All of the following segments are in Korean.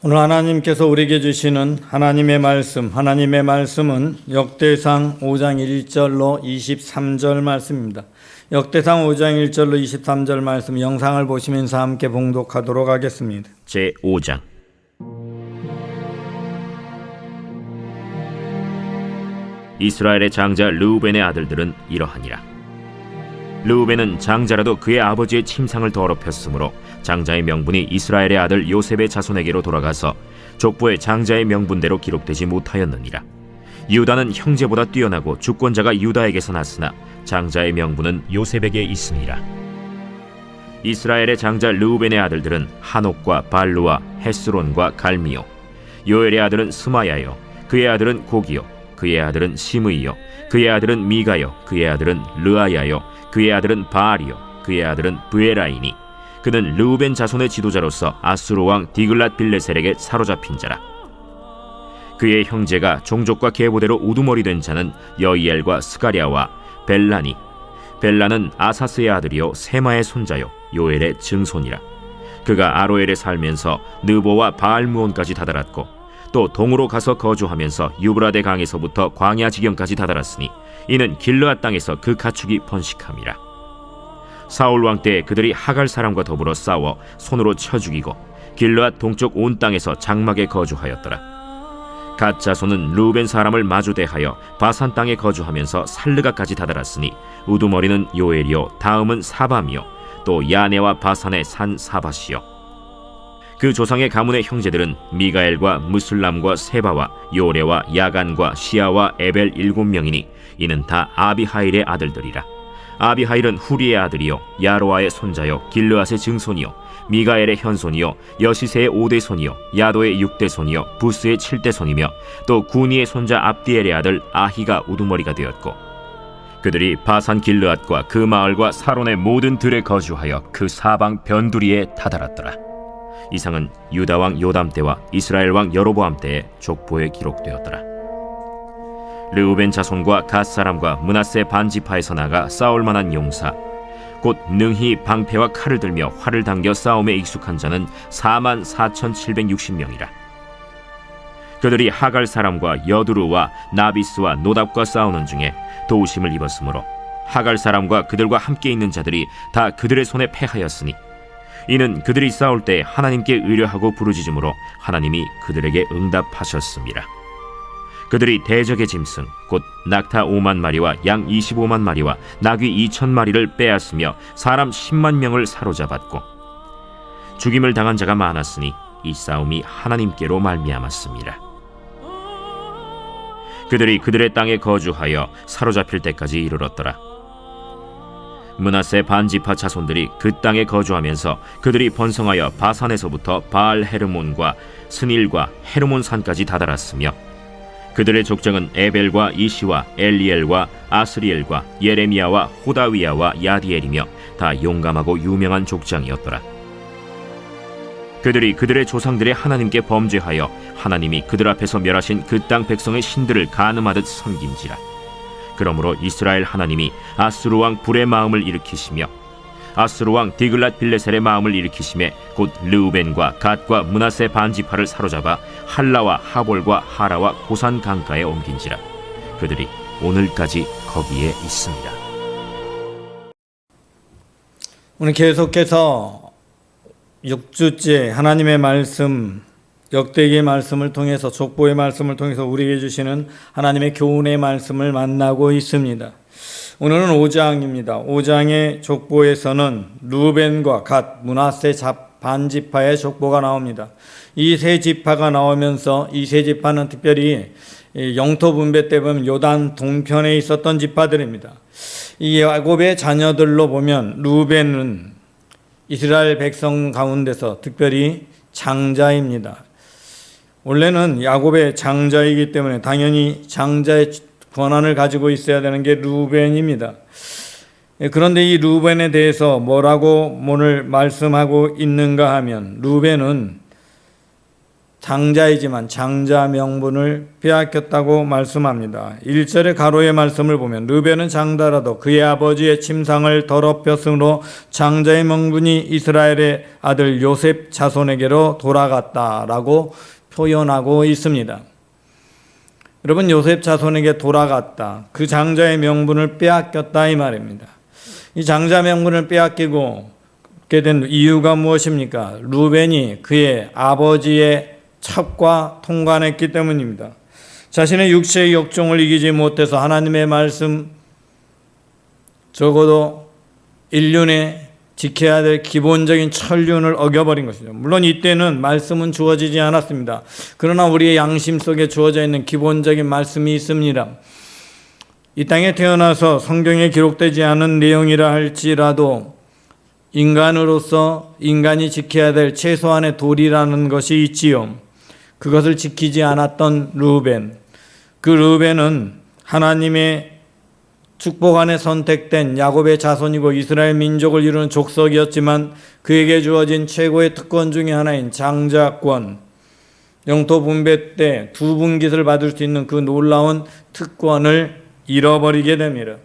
오늘 하나님께서 우리에게 주시는 하나님의 말씀은 역대상 5장 1절로 23절 말씀입니다. 역대상 5장 1절로 23절 말씀 영상을 보시면서 함께 봉독하도록 하겠습니다. 제5장 이스라엘의 장자 르우벤의 아들들은 이러하니라. 르우벤은 장자라도 그의 아버지의 침상을 더럽혔으므로 장자의 명분이 이스라엘의 아들 요셉의 자손에게로 돌아가서 족보의 장자의 명분대로 기록되지 못하였느니라. 유다는 형제보다 뛰어나고 주권자가 유다에게서 났으나 장자의 명분은 요셉에게 있으니라. 이스라엘의 장자 르우벤의 아들들은 하녹과 발루와 헤스론과 갈미요. 요엘의 아들은 스마야요, 그의 아들은 고기요, 그의 아들은 시므이요, 그의 아들은 미가요, 그의 아들은 르아야요, 그의 아들은 바알이요, 그의 아들은 브에라이니. 그는 르우벤 자손의 지도자로서 아수르 왕 디글랏 빌레셀에게 사로잡힌 자라. 그의 형제가 종족과 계보대로 우두머리 된 자는 여이엘과 스가랴와 벨라니. 벨라는 아사스의 아들이요 세마의 손자요 요엘의 증손이라. 그가 아로엘에 살면서 느보와 바알무온까지 다다랐고 또 동으로 가서 거주하면서 유브라데 강에서부터 광야 지경까지 다다랐으니 이는 길르앗 땅에서 그 가축이 번식함이라. 사울 왕 때 그들이 하갈 사람과 더불어 싸워 손으로 쳐 죽이고 길르앗 동쪽 온 땅에서 장막에 거주하였더라. 갓 자손은 르우벤 사람을 마주대하여 바산 땅에 거주하면서 살르가까지 다다랐으니 우두머리는 요엘이요 다음은 사밤이요 또 야네와 바산의 산 사밧이요. 그 조상의 가문의 형제들은 미가엘과 무술람과 세바와 요레와 야간과 시아와 에벨 7명이니 이는 다 아비하일의 아들들이라. 아비하일은 후리의 아들이요 야로아의 손자요 길르앗의 증손이요 미가엘의 현손이요 여시세의 5대손이요 야도의 6대손이요 부스의 7대손이며 또 구니의 손자 압디엘의 아들 아히가 우두머리가 되었고 그들이 바산 길르앗과 그 마을과 사론의 모든 들에 거주하여 그 사방 변두리에 다다랐더라. 이상은 유다 왕 요담 때와 이스라엘 왕 여로보암 때의 족보에 기록되었더라. 르우벤 자손과 갓 사람과 므낫세 반지파에서 나가 싸울 만한 용사 곧 능히 방패와 칼을 들며 활을 당겨 싸움에 익숙한 자는 44,760명이라. 그들이 하갈 사람과 여두루와 나비스와 노답과 싸우는 중에 도우심을 입었으므로 하갈 사람과 그들과 함께 있는 자들이 다 그들의 손에 패하였으니 이는 그들이 싸울 때 하나님께 의뢰하고 부르짖음으로 하나님이 그들에게 응답하셨습니다. 그들이 대적의 짐승 곧 낙타 5만 마리와 양 25만 마리와 나귀 2천 마리를 빼앗으며 사람 10만 명을 사로잡았고 죽임을 당한 자가 많았으니 이 싸움이 하나님께로 말미암았습니다. 그들이 그들의 땅에 거주하여 사로잡힐 때까지 이르렀더라. 므낫세 반지파 자손들이 그 땅에 거주하면서 그들이 번성하여 바산에서부터 바알 헤르몬과 스닐과 헤르몬 산까지 다다랐으며 그들의 족장은 에벨과 이시와 엘리엘과 아스리엘과 예레미야와 호다위야와 야디엘이며 다 용감하고 유명한 족장이었더라. 그들이 그들의 조상들의 하나님께 범죄하여 하나님이 그들 앞에서 멸하신 그 땅 백성의 신들을 간음하듯 섬긴지라. 그러므로 이스라엘 하나님이 아수르 왕 불의 마음을 일으키시며 아수르 왕 디글랏 빌레셀의 마음을 일으키심에 곧 르우벤과 갓과 므낫세 반지파를 사로잡아 할라와 하볼과 하라와 고산 강가에 옮긴지라. 그들이 오늘까지 거기에 있습니다. 오늘 계속해서 6주째 하나님의 말씀, 역대기의 말씀을 통해서 족보의 말씀을 통해서 우리에게 주시는 하나님의 교훈의 말씀을 만나고 있습니다. 오늘은 5장입니다. 5장의 족보에서는 르우벤과 갓, 므낫세 반지파의 족보가 나옵니다. 이 세 지파가 나오면서 이 세 지파는 특별히 영토 분배 때 보면 요단 동편에 있었던 지파들입니다. 이 야곱의 자녀들로 보면 르우벤은 이스라엘 백성 가운데서 특별히 장자입니다. 원래는 야곱의 장자이기 때문에 당연히 장자의 권한을 가지고 있어야 되는 게 르우벤입니다. 그런데 이 르우벤에 대해서 뭐라고 오늘 말씀하고 있는가 하면 르우벤은 장자이지만 장자 명분을 빼앗겼다고 말씀합니다. 1절의 가로의 말씀을 보면 르벤은 장자라도 그의 아버지의 침상을 더럽혔으므로 장자의 명분이 이스라엘의 아들 요셉 자손에게로 돌아갔다라고 표현하고 있습니다. 여러분, 요셉 자손에게 돌아갔다. 그 장자의 명분을 빼앗겼다 이 말입니다. 이 장자 명분을 빼앗기고 된 이유가 무엇입니까? 르벤이 그의 아버지의 첩과 통관했기 때문입니다. 자신의 육체의 역종을 이기지 못해서 하나님의 말씀, 적어도 인륜에 지켜야 될 기본적인 천륜을 어겨버린 것이죠. 물론 이때는 말씀은 주어지지 않았습니다. 그러나 우리의 양심 속에 주어져 있는 기본적인 말씀이 있습니다. 이 땅에 태어나서 성경에 기록되지 않은 내용이라 할지라도 인간으로서 인간이 지켜야 될 최소한의 도리라는 것이 있지요. 그것을 지키지 않았던 르벤. 그 르벤은 하나님의 축복 안에 선택된 야곱의 자손이고 이스라엘 민족을 이루는 족속이었지만 그에게 주어진 최고의 특권 중에 하나인 장자권, 영토 분배 때 두 분깃을 받을 수 있는 그 놀라운 특권을 잃어버리게 됩니다.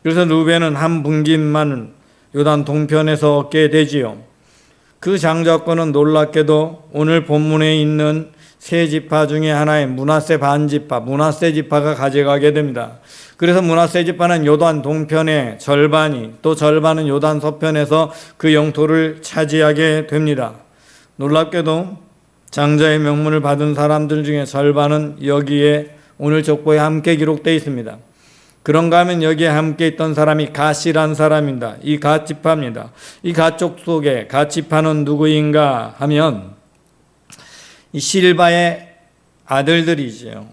그래서 르벤은 한 분깃만 요단 동편에서 얻게 되지요. 그 장자권은 놀랍게도 오늘 본문에 있는 세 지파 중에 하나인 므낫세 반지파, 므낫세 지파가 가져가게 됩니다. 그래서 므낫세 지파는 요단 동편의 절반이, 또 절반은 요단 서편에서 그 영토를 차지하게 됩니다. 놀랍게도 장자의 명문을 받은 사람들 중에 절반은 여기에 오늘 족보에 함께 기록되어 있습니다. 그런가 하면 여기에 함께 있던 사람이 갓이란 사람입니다. 이 갓 지파입니다. 이 갓 족속의 갓 지파는 누구인가 하면 이 실바의 아들들이지요.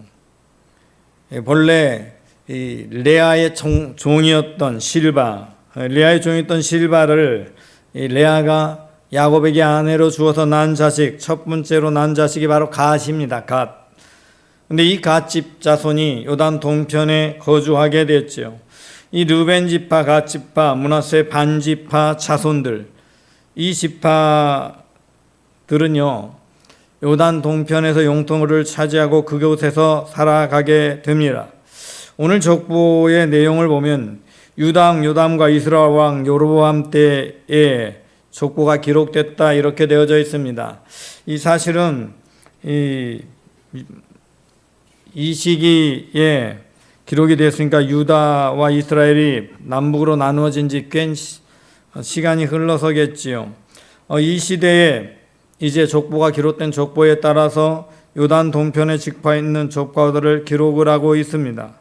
본래 이 레아의 종이었던 실바, 레아의 종이었던 실바를 이 레아가 야곱에게 아내로 주어서 난 자식, 첫 번째로 난 자식이 바로 갓입니다. 갓. 근데 이 갓 집 자손이 요단 동편에 거주하게 됐죠. 이 르벤 지파, 갓 지파, 므낫세 반 지파 자손들, 이 지파들은요 요단 동편에서 영토를 차지하고 그곳에서 살아가게 됩니다. 오늘 족보의 내용을 보면 유다 요담과 이스라엘 왕 여로보암 때에 족보가 기록됐다 이렇게 되어져 있습니다. 이 사실은 이 시기에 기록이 됐으니까 유다와 이스라엘이 남북으로 나누어진 지 꽤 시간이 흘러서겠지요. 이 시대에 이제 족보가 기록된 족보에 따라서 요단 동편에 지파 있는 족보들을 기록을 하고 있습니다.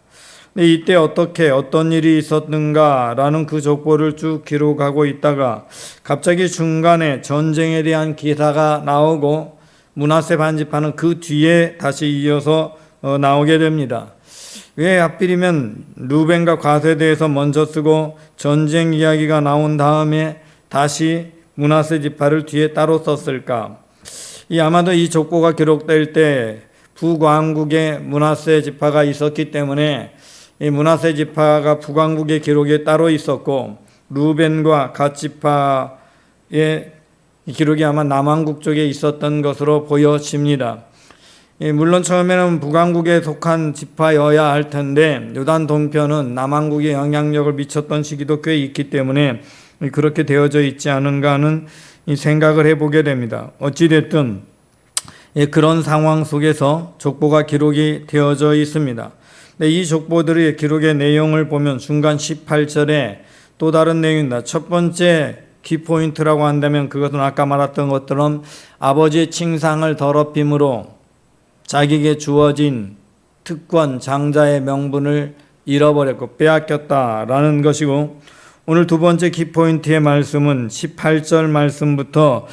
근데 이때 어떤 일이 있었는가라는 그 족보를 쭉 기록하고 있다가 갑자기 중간에 전쟁에 대한 기사가 나오고 므낫세 반지파는 그 뒤에 다시 이어서 나오게 됩니다. 왜 하필이면 르벤과 갓에 대해서 먼저 쓰고 전쟁 이야기가 나온 다음에 다시 므낫세 지파를 뒤에 따로 썼을까? 아마도 이 족보가 기록될 때 북왕국에 므낫세 지파가 있었기 때문에 이 므낫세 지파가 북왕국의 기록에 따로 있었고 르벤과 갓 지파의 기록이 아마 남왕국 쪽에 있었던 것으로 보여집니다. 물론 처음에는 북왕국에 속한 지파여야 할 텐데 요단 동편은 남왕국에 영향력을 미쳤던 시기도 꽤 있기 때문에 그렇게 되어져 있지 않은가 하는 생각을 해보게 됩니다. 어찌됐든 그런 상황 속에서 족보가 기록이 되어져 있습니다. 이 족보들의 기록의 내용을 보면 중간 18절에 또 다른 내용입니다. 첫 번째 키포인트라고 한다면 그것은 아까 말했던 것처럼 아버지의 칭상을 더럽힘으로 자기에게 주어진 특권, 장자의 명분을 잃어버렸고 빼앗겼다라는 것이고, 오늘 두 번째 키포인트의 말씀은 18절 말씀부터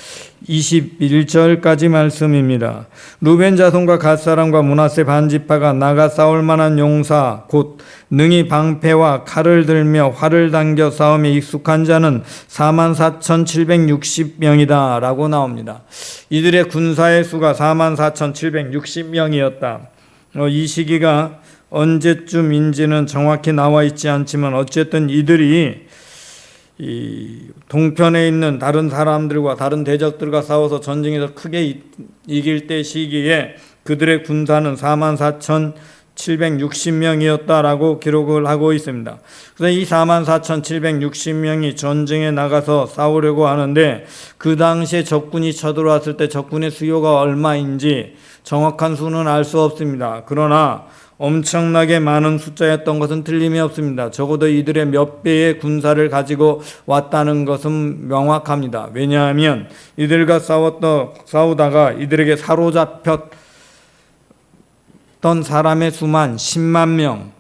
21절까지 말씀입니다. 르벤 자손과 갓 사람과 므낫세 반지파가 나가 싸울 만한 용사 곧 능히 방패와 칼을 들며 활을 당겨 싸움에 익숙한 자는 44,760명이다 라고 나옵니다. 이들의 군사의 수가 44,760명이었다. 이 시기가 언제쯤인지는 정확히 나와 있지 않지만 어쨌든 이들이 이 동편에 있는 다른 사람들과 다른 대적들과 싸워서 전쟁에서 크게 이길 때 시기에 그들의 군사는 44,760명이었다라고 기록을 하고 있습니다. 그래서 이 44,760명이 전쟁에 나가서 싸우려고 하는데 그 당시에 적군이 쳐들어왔을 때 적군의 수요가 얼마인지 정확한 수는 알 수 없습니다. 그러나 엄청나게 많은 숫자였던 것은 틀림이 없습니다. 적어도 이들의 몇 배의 군사를 가지고 왔다는 것은 명확합니다. 왜냐하면 이들과 싸우다가 이들에게 사로잡혔던 사람의 수만 10만 명,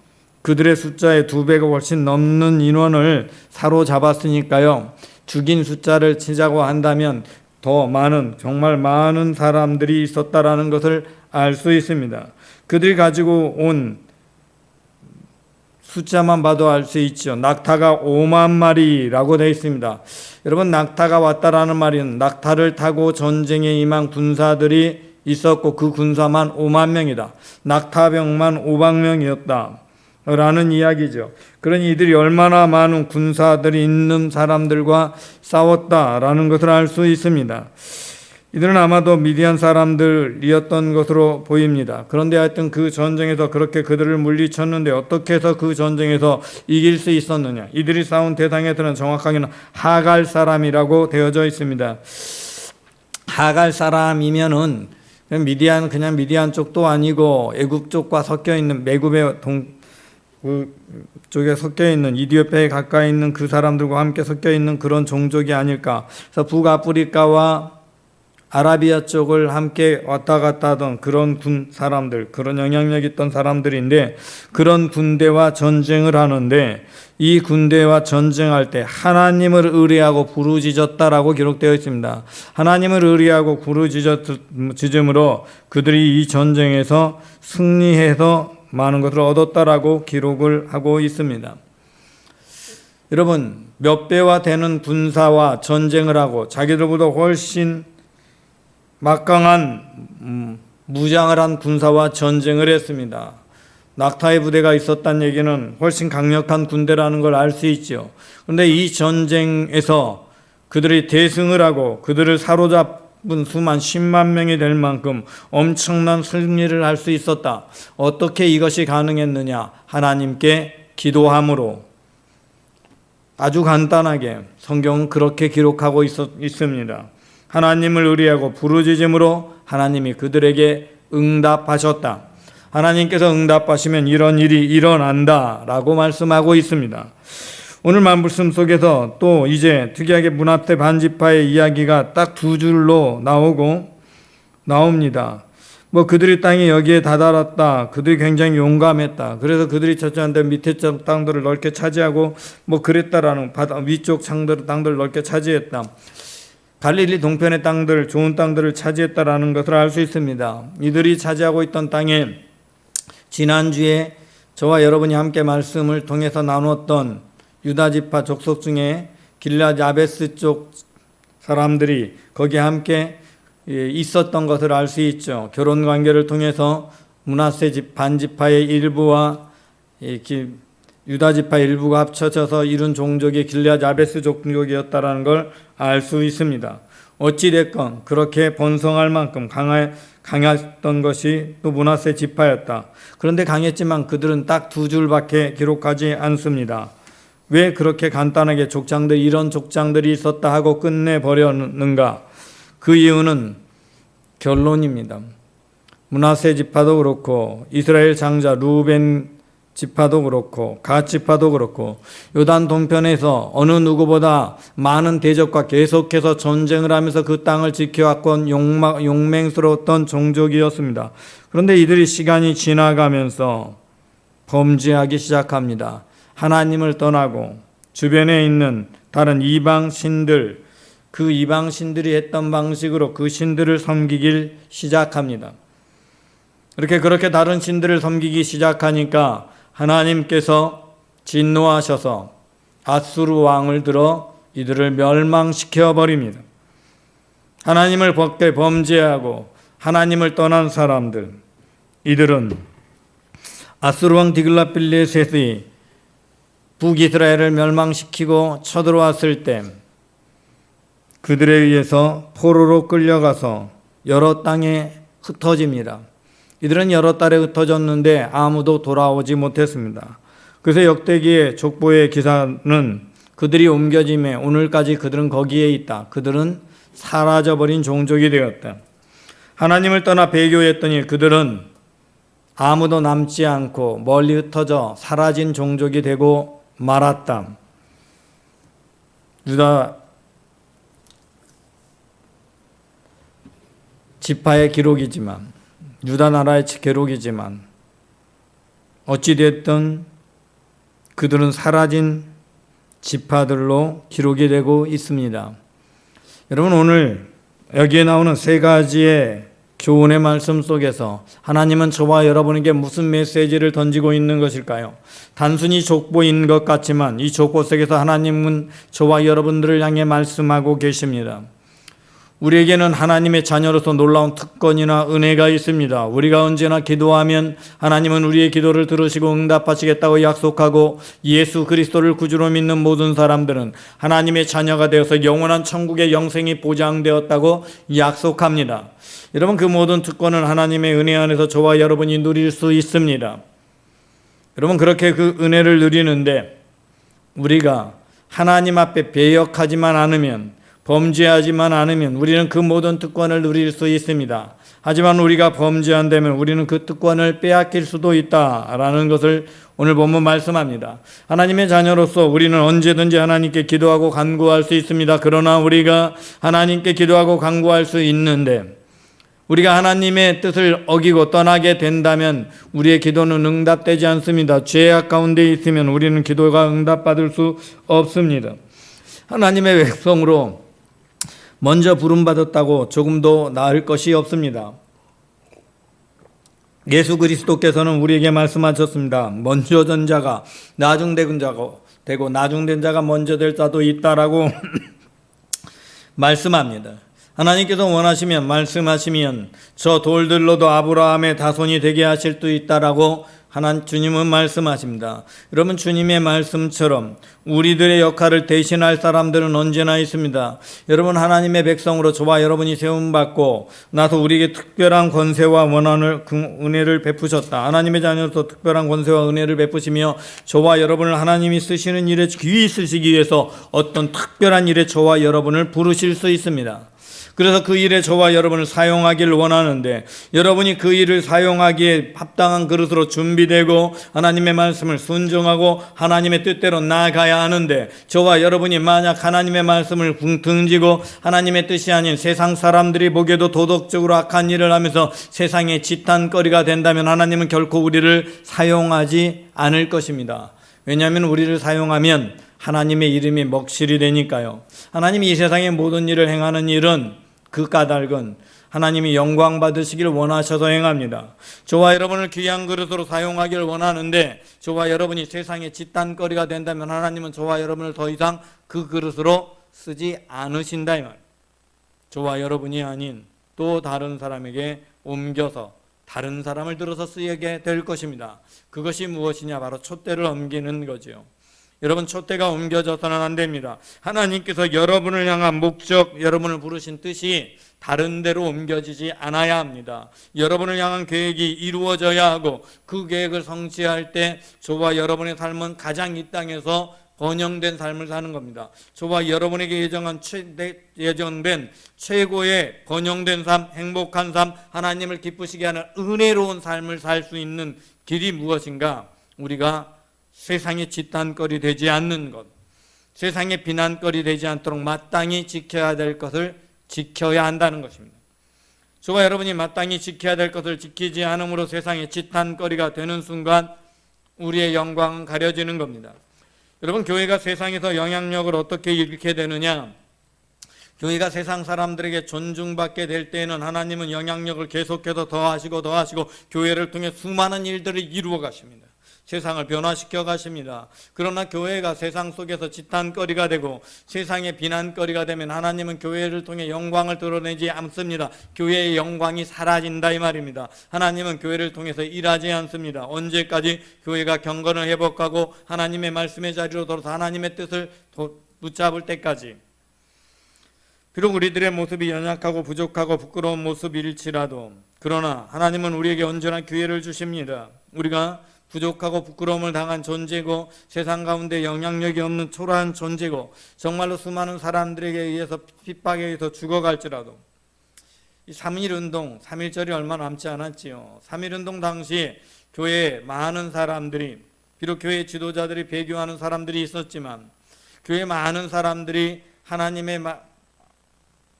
그들의 숫자의 2배가 훨씬 넘는 인원을 사로잡았으니까요. 죽인 숫자를 치자고 한다면 더 많은, 정말 많은 사람들이 있었다라는 것을 알 수 있습니다. 그들이 가지고 온 숫자만 봐도 알 수 있죠. 낙타가 5만 마리라고 되어 있습니다. 여러분, 낙타가 왔다라는 말은 낙타를 타고 전쟁에 임한 군사들이 있었고 그 군사만 5만 명이다. 낙타병만 5만 명이었다. 라는 이야기죠. 그러니 이들이 얼마나 많은 군사들이 있는 사람들과 싸웠다라는 것을 알 수 있습니다. 이들은 아마도 미디안 사람들이었던 것으로 보입니다. 그런데 하여튼 그 전쟁에서 그렇게 그들을 물리쳤는데 어떻게 해서 그 전쟁에서 이길 수 있었느냐? 이들이 싸운 대상에서는 정확하게는 하갈 사람이라고 되어져 있습니다. 하갈 사람이면은 그냥 미디안 쪽도 아니고 애굽 쪽과 섞여 있는 매굽의 쪽에 섞여 있는 이디오피아에 가까이 있는 그 사람들과 함께 섞여 있는 그런 종족이 아닐까. 그래서 북아프리카와 아라비아 쪽을 함께 왔다 갔다 하던 그런 사람들, 그런 영향력 있던 사람들인데 그런 군대와 전쟁을 하는데 이 군대와 전쟁할 때 하나님을 의뢰하고 부르짖었다라고 기록되어 있습니다. 하나님을 의뢰하고 부르짖음으로 그들이 이 전쟁에서 승리해서 많은 것을 얻었다라고 기록을 하고 있습니다. 여러분, 몇 배와 되는 군사와 전쟁을 하고 자기들보다 훨씬 막강한 무장을 한 군사와 전쟁을 했습니다. 낙타의 부대가 있었다는 얘기는 훨씬 강력한 군대라는 걸 알 수 있죠. 그런데 이 전쟁에서 그들이 대승을 하고 그들을 사로잡은 수만 10만 명이 될 만큼 엄청난 승리를 할 수 있었다. 어떻게 이것이 가능했느냐? 하나님께 기도함으로. 아주 간단하게 성경은 그렇게 기록하고 있습니다. 하나님을 의뢰하고 부르짖음으로 하나님이 그들에게 응답하셨다. 하나님께서 응답하시면 이런 일이 일어난다 라고 말씀하고 있습니다. 오늘 말씀 속에서 또 이제 특이하게 므낫세 반지파의 이야기가 딱 2줄로 나옵니다. 그들이 땅이 여기에 다다랐다. 그들이 굉장히 용감했다. 그래서 그들이 저쪽한테 밑에 쪽 땅들을 넓게 차지하고 그랬다라는 위쪽 땅들을 넓게 차지했다. 갈릴리 동편의 땅들, 좋은 땅들을 차지했다라는 것을 알 수 있습니다. 이들이 차지하고 있던 땅에 지난주에 저와 여러분이 함께 말씀을 통해서 나눴던 유다지파 족속 중에 길앗 야베스 쪽 사람들이 거기에 함께 있었던 것을 알 수 있죠. 결혼 관계를 통해서 므낫세 반지파의 일부와 유다지파 일부가 합쳐져서 이룬 종족이 길앗 야베스 종족이었다라는 걸 알 수 있습니다. 어찌됐건 그렇게 번성할 만큼 강했던 것이 또 므낫세 지파였다. 그런데 강했지만 그들은 딱 2줄밖에 기록하지 않습니다. 왜 그렇게 간단하게 이런 족장들이 있었다 하고 끝내버렸는가? 그 이유는 결론입니다. 므낫세 지파도 그렇고 이스라엘 장자 루벤 지파도 그렇고 갓 지파도 그렇고 요단 동편에서 어느 누구보다 많은 대적과 계속해서 전쟁을 하면서 그 땅을 지켜왔건 용맹스러웠던 종족이었습니다. 그런데 이들이 시간이 지나가면서 범죄하기 시작합니다. 하나님을 떠나고 주변에 있는 다른 이방 신들, 그 이방 신들이 했던 방식으로 그 신들을 섬기길 시작합니다. 그렇게 다른 신들을 섬기기 시작하니까 하나님께서 진노하셔서 아수르 왕을 들어 이들을 멸망시켜 버립니다. 하나님을 벗게 범죄하고 하나님을 떠난 사람들, 이들은 아수르 왕 디글랏빌레셋이 북이스라엘을 멸망시키고 쳐들어왔을 때 그들에 의해서 포로로 끌려가서 여러 땅에 흩어집니다. 이들은 여러 딸에 흩어졌는데 아무도 돌아오지 못했습니다. 그래서 역대기의 족보의 기사는 그들이 옮겨짐에 오늘까지 그들은 거기에 있다. 그들은 사라져버린 종족이 되었다. 하나님을 떠나 배교했더니 그들은 아무도 남지 않고 멀리 흩어져 사라진 종족이 되고 말았다. 유다 지파의 기록이지만, 유다 나라의 기록이지만 어찌됐든 그들은 사라진 지파들로 기록이 되고 있습니다. 여러분, 오늘 여기에 나오는 세 가지의 교훈의 말씀 속에서 하나님은 저와 여러분에게 무슨 메시지를 던지고 있는 것일까요? 단순히 족보인 것 같지만 이 족보 속에서 하나님은 저와 여러분들을 향해 말씀하고 계십니다. 우리에게는 하나님의 자녀로서 놀라운 특권이나 은혜가 있습니다. 우리가 언제나 기도하면 하나님은 우리의 기도를 들으시고 응답하시겠다고 약속하고, 예수 그리스도를 구주로 믿는 모든 사람들은 하나님의 자녀가 되어서 영원한 천국의 영생이 보장되었다고 약속합니다. 여러분, 그 모든 특권은 하나님의 은혜 안에서 저와 여러분이 누릴 수 있습니다. 여러분, 그렇게 그 은혜를 누리는데 우리가 하나님 앞에 배역하지만 않으면, 범죄하지만 않으면 우리는 그 모든 특권을 누릴 수 있습니다. 하지만 우리가 범죄한다면 우리는 그 특권을 빼앗길 수도 있다라는 것을 오늘 본문 말씀합니다. 하나님의 자녀로서 우리는 언제든지 하나님께 기도하고 간구할 수 있습니다. 그러나 우리가 하나님께 기도하고 간구할 수 있는데 우리가 하나님의 뜻을 어기고 떠나게 된다면 우리의 기도는 응답되지 않습니다. 죄악 가운데 있으면 우리는 기도가 응답받을 수 없습니다. 하나님의 백성으로 먼저 부름받았다고 조금도 나을 것이 없습니다. 예수 그리스도께서는 우리에게 말씀하셨습니다. 먼저 된 자가 나중된 자가 되고 나중된 자가 먼저 될 자도 있다라고 말씀합니다. 하나님께서 원하시면, 말씀하시면 저 돌들로도 아브라함의 자손이 되게 하실 수 있다라고 주님은 말씀하십니다. 여러분, 주님의 말씀처럼 우리들의 역할을 대신할 사람들은 언제나 있습니다. 여러분, 하나님의 백성으로 저와 여러분이 세움받고 나서 우리에게 특별한 권세와 원한을, 은혜를 베푸셨다. 하나님의 자녀로서 특별한 권세와 은혜를 베푸시며 저와 여러분을 하나님이 쓰시는 일에 귀히 쓰시기 위해서 어떤 특별한 일에 저와 여러분을 부르실 수 있습니다. 그래서 그 일에 저와 여러분을 사용하기를 원하는데, 여러분이 그 일을 사용하기에 합당한 그릇으로 준비되고 하나님의 말씀을 순종하고 하나님의 뜻대로 나아가야 하는데, 저와 여러분이 만약 하나님의 말씀을 등지고 하나님의 뜻이 아닌 세상 사람들이 보기에도 도덕적으로 악한 일을 하면서 세상의 지탄거리가 된다면 하나님은 결코 우리를 사용하지 않을 것입니다. 왜냐하면 우리를 사용하면 하나님의 이름이 먹실이 되니까요. 하나님이 이 세상의 모든 일을 행하는 일은, 그 까닭은 하나님이 영광 받으시길 원하셔서 행합니다. 저와 여러분을 귀한 그릇으로 사용하기를 원하는데, 저와 여러분이 세상의 짓단거리가 된다면 하나님은 저와 여러분을 더 이상 그 그릇으로 쓰지 않으신다 이 말. 저와 여러분이 아닌 또 다른 사람에게 옮겨서 다른 사람을 들어서 쓰게 될 것입니다. 그것이 무엇이냐? 바로 촛대를 옮기는 거죠. 여러분, 촛대가 옮겨져서는 안 됩니다. 하나님께서 여러분을 향한 목적, 여러분을 부르신 뜻이 다른 데로 옮겨지지 않아야 합니다. 여러분을 향한 계획이 이루어져야 하고, 그 계획을 성취할 때 저와 여러분의 삶은 가장 이 땅에서 번영된 삶을 사는 겁니다. 저와 여러분에게 예정된 최고의 번영된 삶, 행복한 삶, 하나님을 기쁘시게 하는 은혜로운 삶을 살 수 있는 길이 무엇인가? 우리가 세상의 짓단거리 되지 않는 것, 세상의 비난거리 되지 않도록 마땅히 지켜야 될 것을 지켜야 한다는 것입니다. 저와 여러분이 마땅히 지켜야 될 것을 지키지 않음으로 세상의 짓단거리가 되는 순간 우리의 영광은 가려지는 겁니다. 여러분, 교회가 세상에서 영향력을 어떻게 잃게 되느냐? 교회가 세상 사람들에게 존중받게 될 때에는 하나님은 영향력을 계속해서 더하시고 교회를 통해 수많은 일들을 이루어 가십니다. 세상을 변화시켜 가십니다. 그러나 교회가 세상 속에서 지탄거리가 되고 세상의 비난거리가 되면 하나님은 교회를 통해 영광을 드러내지 않습니다. 교회의 영광이 사라진다 이 말입니다. 하나님은 교회를 통해서 일하지 않습니다. 언제까지? 교회가 경건을 회복하고 하나님의 말씀의 자리로 돌아서 하나님의 뜻을 붙잡을 때까지. 비록 우리들의 모습이 연약하고 부족하고 부끄러운 모습일지라도 그러나 하나님은 우리에게 언제나 기회를 주십니다. 우리가 부족하고 부끄러움을 당한 존재고 세상 가운데 영향력이 없는 초라한 존재고 정말로 수많은 사람들에게 의해서 핍박에 의해서 죽어갈지라도 이 3.1운동, 3.1절이 얼마 남지 않았지요. 3.1운동 당시 교회에 많은 사람들이, 비록 교회 지도자들이 배교하는 사람들이 있었지만 교회 많은 사람들이 하나님의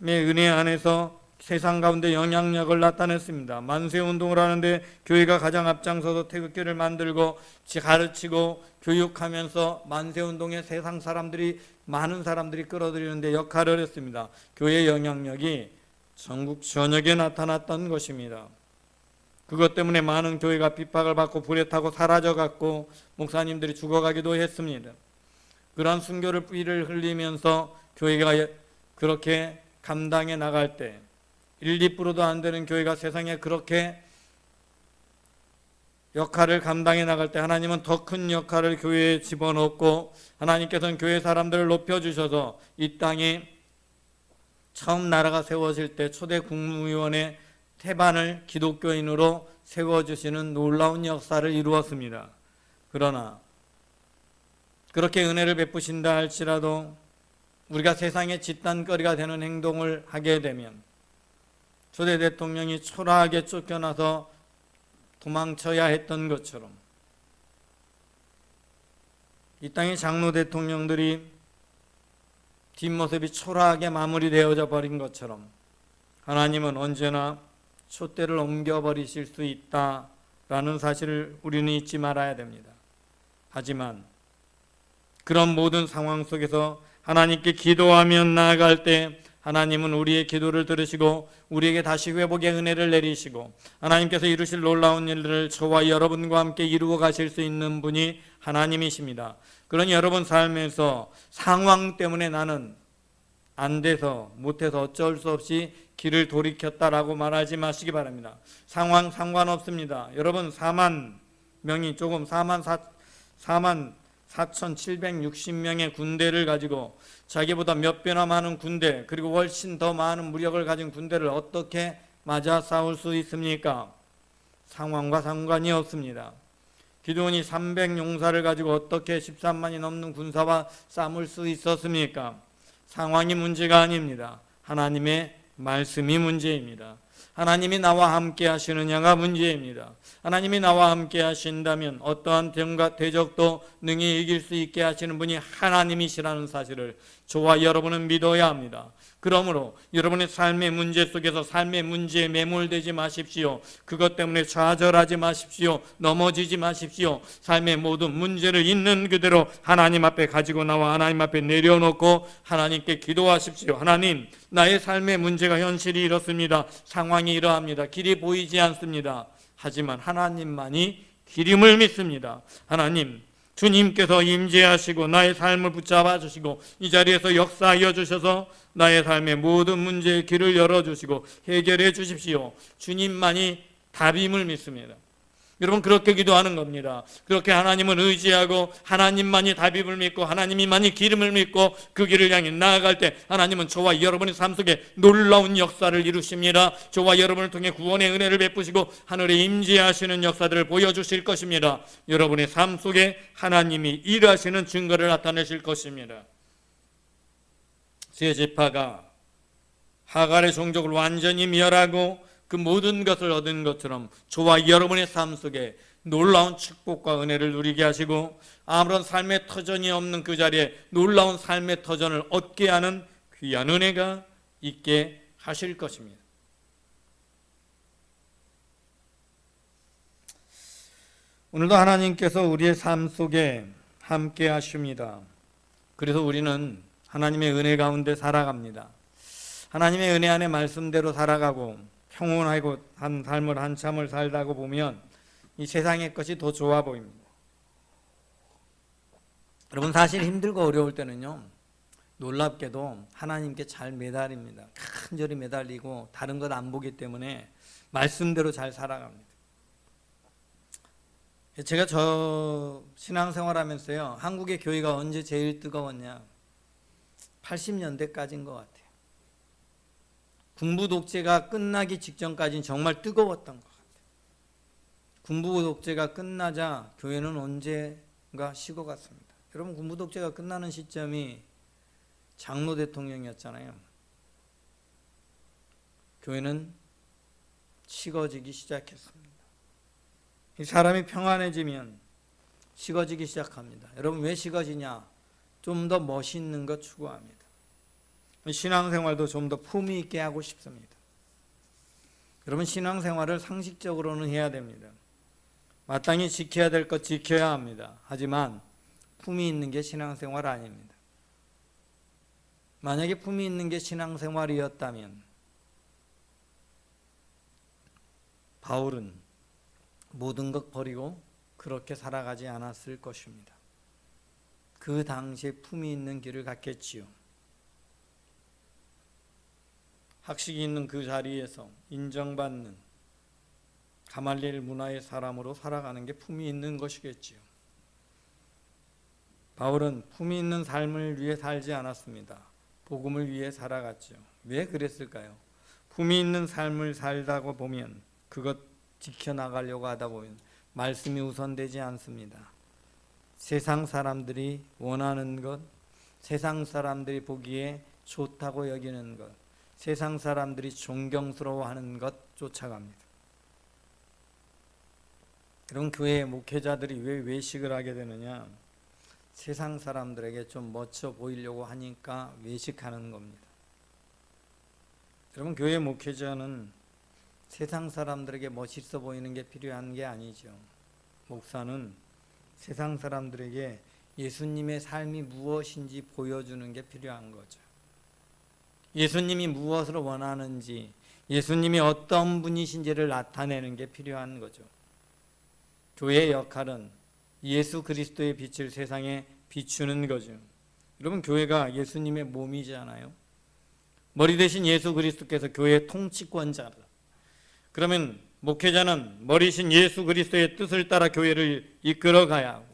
은혜 안에서 세상 가운데 영향력을 나타냈습니다. 만세운동을 하는데 교회가 가장 앞장서서 태극기를 만들고 가르치고 교육하면서 만세운동에 세상 사람들이, 많은 사람들이 끌어들이는데 역할을 했습니다. 교회의 영향력이 전국 전역에 나타났던 것입니다. 그것 때문에 많은 교회가 핍박을 받고 불에 타고 사라져갔고 목사님들이 죽어가기도 했습니다. 그러한 순교를 피를 흘리면서 교회가 그렇게 감당해 나갈 때 1, 2%도 안 되는 교회가 세상에 그렇게 역할을 감당해 나갈 때 하나님은 더 큰 역할을 교회에 집어넣고 하나님께서는 교회 사람들을 높여주셔서 이 땅에 처음 나라가 세워질 때 초대 국무위원회 태반을 기독교인으로 세워주시는 놀라운 역사를 이루었습니다. 그러나 그렇게 은혜를 베푸신다 할지라도 우리가 세상의 짓단거리가 되는 행동을 하게 되면 초대 대통령이 초라하게 쫓겨나서 도망쳐야 했던 것처럼 이 땅의 장로 대통령들이 뒷모습이 초라하게 마무리되어져 버린 것처럼 하나님은 언제나 촛대를 옮겨버리실 수 있다라는 사실을 우리는 잊지 말아야 됩니다. 하지만 그런 모든 상황 속에서 하나님께 기도하며 나아갈 때 하나님은 우리의 기도를 들으시고 우리에게 다시 회복의 은혜를 내리시고 하나님께서 이루실 놀라운 일들을 저와 여러분과 함께 이루어 가실 수 있는 분이 하나님이십니다. 그러니 여러분 삶에서 상황 때문에 나는 안 돼서 못해서 어쩔 수 없이 길을 돌이켰다라고 말하지 마시기 바랍니다. 상황 상관없습니다. 여러분 4만 명이 조금 4만 4,760명의 군대를 가지고 자기보다 몇 배나 많은 군대 그리고 훨씬 더 많은 무력을 가진 군대를 어떻게 맞아 싸울 수 있습니까? 상황과 상관이 없습니다. 기드온이 300용사를 가지고 어떻게 13만이 넘는 군사와 싸울 수 있었습니까? 상황이 문제가 아닙니다. 하나님의 말씀이 문제입니다. 하나님이 나와 함께 하시느냐가 문제입니다. 하나님이 나와 함께 하신다면 어떠한 대적도 능히 이길 수 있게 하시는 분이 하나님이시라는 사실을 저와 여러분은 믿어야 합니다. 그러므로 여러분의 삶의 문제 속에서 삶의 문제에 매몰되지 마십시오. 그것 때문에 좌절하지 마십시오. 넘어지지 마십시오. 삶의 모든 문제를 있는 그대로 하나님 앞에 가지고 나와 하나님 앞에 내려놓고 하나님께 기도하십시오. 하나님, 나의 삶의 문제가 현실이 이렇습니다. 상황이 이러합니다. 길이 보이지 않습니다. 하지만 하나님만이 길임을 믿습니다. 하나님, 주님께서 임재하시고 나의 삶을 붙잡아 주시고 이 자리에서 역사하여 주셔서 나의 삶의 모든 문제의 길을 열어주시고 해결해 주십시오. 주님만이 답임을 믿습니다. 여러분 그렇게 기도하는 겁니다. 그렇게 하나님을 의지하고 하나님만이 답임을 믿고 하나님이만이 기름을 믿고 그 길을 향해 나아갈 때 하나님은 저와 여러분의 삶 속에 놀라운 역사를 이루십니다. 저와 여러분을 통해 구원의 은혜를 베푸시고 하늘에 임재하시는 역사들을 보여주실 것입니다. 여러분의 삶 속에 하나님이 일하시는 증거를 나타내실 것입니다. 세 지파가 하갈의 종족을 완전히 멸하고 그 모든 것을 얻은 것처럼 저와 여러분의 삶 속에 놀라운 축복과 은혜를 누리게 하시고 아무런 삶의 터전이 없는 그 자리에 놀라운 삶의 터전을 얻게 하는 귀한 은혜가 있게 하실 것입니다. 오늘도 하나님께서 우리의 삶 속에 함께 하십니다. 그래서 우리는 하나님의 은혜 가운데 살아갑니다. 하나님의 은혜 안에 말씀대로 살아가고 평온하고 한 삶을 한참을 살다가 보면 이 세상의 것이 더 좋아 보입니다. 여러분 사실 힘들고 어려울 때는요 놀랍게도 하나님께 잘 매달립니다. 간절히 매달리고 다른 것 안 보기 때문에 말씀대로 잘 살아갑니다. 제가 저 신앙생활 하면서요 한국의 교회가 언제 제일 뜨거웠냐 80년대까지인 것 같아요. 군부 독재가 끝나기 직전까지는 정말 뜨거웠던 것 같아요. 군부 독재가 끝나자 교회는 언젠가 식어갔습니다. 여러분, 군부 독재가 끝나는 시점이 장로 대통령이었잖아요. 교회는 식어지기 시작했습니다. 이 사람이 평안해지면 식어지기 시작합니다. 여러분, 왜 식어지냐? 좀 더 멋있는 것 추구합니다. 신앙생활도 좀 더 품위 있게 하고 싶습니다. 여러분, 신앙생활을 상식적으로는 해야 됩니다. 마땅히 지켜야 될 것 지켜야 합니다. 하지만 품위 있는 게 신앙생활 아닙니다. 만약에 품위 있는 게 신앙생활이었다면 바울은 모든 것 버리고 그렇게 살아가지 않았을 것입니다. 그 당시에 품위 있는 길을 갔겠지요. 학식이 있는 그 자리에서 인정받는 가말리엘 문화의 사람으로 살아가는 게 품위 있는 것이겠지요. 바울은 품위 있는 삶을 위해 살지 않았습니다. 복음을 위해 살아갔죠. 왜 그랬을까요? 품위 있는 삶을 살다가 보면, 그것 지켜나가려고 하다 보면 말씀이 우선되지 않습니다. 세상 사람들이 원하는 것, 세상 사람들이 보기에 좋다고 여기는 것, 세상 사람들이 존경스러워하는 것 쫓아갑니다. 그럼 교회의 목회자들이 왜 외식을 하게 되느냐? 세상 사람들에게 좀 멋져 보이려고 하니까 외식하는 겁니다. 여러분, 교회 목회자는 세상 사람들에게 멋있어 보이는 게 필요한 게 아니죠. 목사는 세상 사람들에게 예수님의 삶이 무엇인지 보여주는 게 필요한 거죠. 예수님이 무엇을 원하는지, 예수님이 어떤 분이신지를 나타내는 게 필요한 거죠. 교회의 역할은 예수 그리스도의 빛을 세상에 비추는 거죠. 여러분, 교회가 예수님의 몸이잖아요. 머리 대신 예수 그리스도께서 교회의 통치권자다. 그러면 목회자는 머리신 예수 그리스도의 뜻을 따라 교회를 이끌어 가야 하고,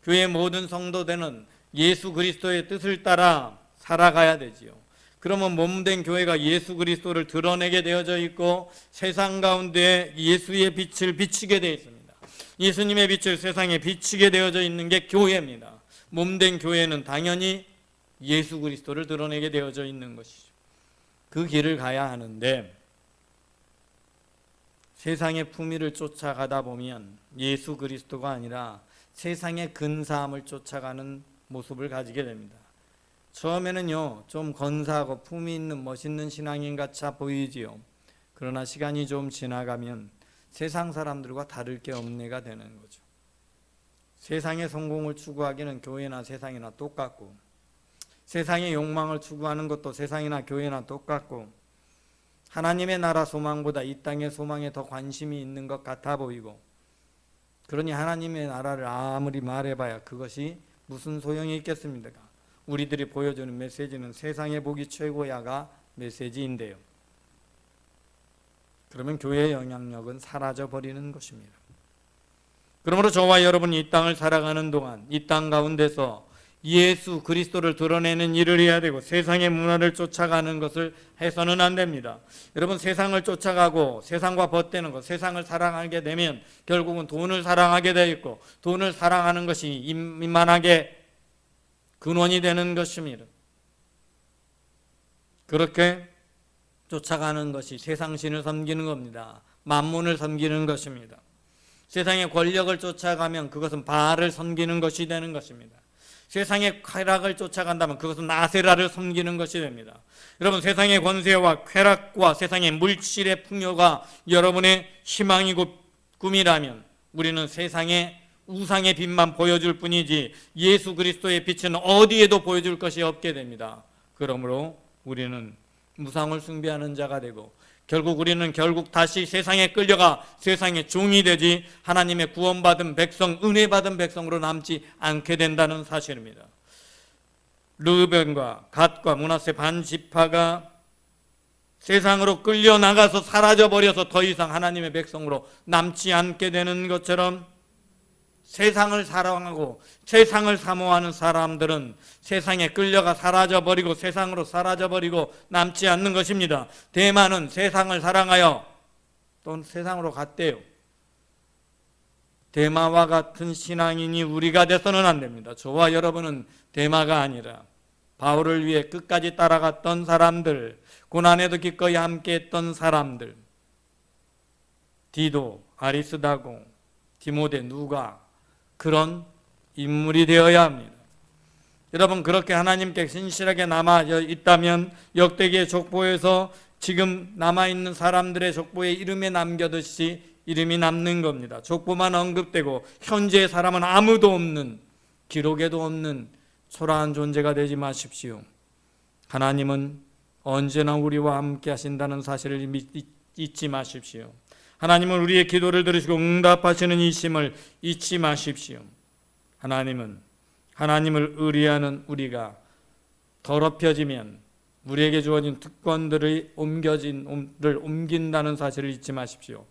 교회의 모든 성도들은 예수 그리스도의 뜻을 따라 살아가야 되지요. 그러면 몸된 교회가 예수 그리스도를 드러내게 되어져 있고 세상 가운데 예수의 빛을 비추게 되어 있습니다. 예수님의 빛을 세상에 비추게 되어져 있는 게 교회입니다. 몸된 교회는 당연히 예수 그리스도를 드러내게 되어져 있는 것이죠. 그 길을 가야 하는데, 세상의 품위를 쫓아가다 보면 예수 그리스도가 아니라 세상의 근사함을 쫓아가는 모습을 가지게 됩니다. 처음에는요, 좀 건사하고 품위 있는 멋있는 신앙인 같아 보이지요. 그러나 시간이 좀 지나가면 세상 사람들과 다를 게 없네가 되는 거죠. 세상의 성공을 추구하기는 교회나 세상이나 똑같고, 세상의 욕망을 추구하는 것도 세상이나 교회나 똑같고, 하나님의 나라 소망보다 이 땅의 소망에 더 관심이 있는 것 같아 보이고, 그러니 하나님의 나라를 아무리 말해봐야 그것이 무슨 소용이 있겠습니까? 우리들이 보여주는 메시지는 세상의 복이 최고야가 메시지인데요. 그러면 교회의 영향력은 사라져버리는 것입니다. 그러므로 저와 여러분이 이 땅을 살아가는 동안 이 땅 가운데서 예수 그리스도를 드러내는 일을 해야 되고, 세상의 문화를 쫓아가는 것을 해서는 안 됩니다. 여러분, 세상을 쫓아가고 세상과 벗대는 것, 세상을 사랑하게 되면 결국은 돈을 사랑하게 되어 있고, 돈을 사랑하는 것이 이만하게 근원이 되는 것입니다. 그렇게 쫓아가는 것이 세상신을 섬기는 겁니다. 만몬을 섬기는 것입니다. 세상의 권력을 쫓아가면 그것은 바알을 섬기는 것이 되는 것입니다. 세상의 쾌락을 쫓아간다면 그것은 아세라를 섬기는 것이 됩니다. 여러분, 세상의 권세와 쾌락과 세상의 물질의 풍요가 여러분의 희망이고 꿈이라면 우리는 세상의 우상의 빛만 보여줄 뿐이지 예수 그리스도의 빛은 어디에도 보여줄 것이 없게 됩니다. 그러므로 우리는 무상을 숭배하는 자가 되고, 결국 우리는 다시 세상에 끌려가 세상의 종이 되지 하나님의 구원받은 백성, 은혜받은 백성으로 남지 않게 된다는 사실입니다. 르우벤과 갓과 므낫세 반지파가 세상으로 끌려나가서 사라져버려서 더 이상 하나님의 백성으로 남지 않게 되는 것처럼, 세상을 사랑하고 세상을 사모하는 사람들은 세상에 끌려가 사라져버리고 세상으로 사라져버리고 남지 않는 것입니다. 대마는 세상을 사랑하여 또 세상으로 갔대요. 대마와 같은 신앙인이 우리가 돼서는 안 됩니다. 저와 여러분은 대마가 아니라 바울을 위해 끝까지 따라갔던 사람들, 고난에도 기꺼이 함께했던 사람들, 디도, 아리스다고, 디모데, 누가 그런 인물이 되어야 합니다. 여러분, 그렇게 하나님께 신실하게 남아 있다면 역대기의 족보에서 지금 남아있는 사람들의 족보에 이름에 남겨듯이 이름이 남는 겁니다. 족보만 언급되고 현재의 사람은 아무도 없는, 기록에도 없는 초라한 존재가 되지 마십시오. 하나님은 언제나 우리와 함께 하신다는 사실을 잊지 마십시오. 하나님은 우리의 기도를 들으시고 응답하시는 이심을 잊지 마십시오. 하나님은 하나님을 의뢰하는 우리가 더럽혀지면 우리에게 주어진 특권들을 옮긴다는 사실을 잊지 마십시오.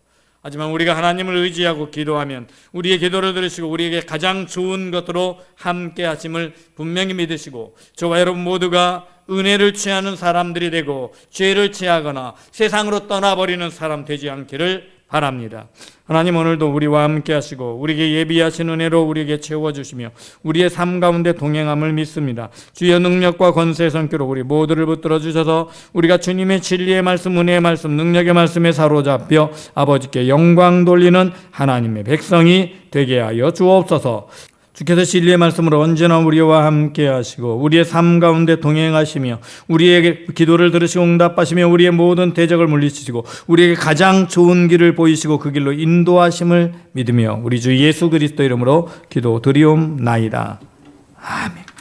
하지만 우리가 하나님을 의지하고 기도하면 우리의 기도를 들으시고 우리에게 가장 좋은 것으로 함께 하심을 분명히 믿으시고 저와 여러분 모두가 은혜를 취하는 사람들이 되고 죄를 취하거나 세상으로 떠나버리는 사람 되지 않기를 바랍니다. 하나님, 오늘도 우리와 함께 하시고 우리에게 예비하신 은혜로 우리에게 채워주시며 우리의 삶 가운데 동행함을 믿습니다. 주의 능력과 권세의 손길로 우리 모두를 붙들어 주셔서 우리가 주님의 진리의 말씀, 은혜의 말씀, 능력의 말씀에 사로잡혀 아버지께 영광 돌리는 하나님의 백성이 되게 하여 주옵소서. 주께서 진리의 말씀으로 언제나 우리와 함께 하시고 우리의 삶 가운데 동행하시며 우리에게 기도를 들으시고 응답하시며 우리의 모든 대적을 물리치시고 우리에게 가장 좋은 길을 보이시고 그 길로 인도하심을 믿으며 우리 주 예수 그리스도 이름으로 기도드리옵나이다. 아멘.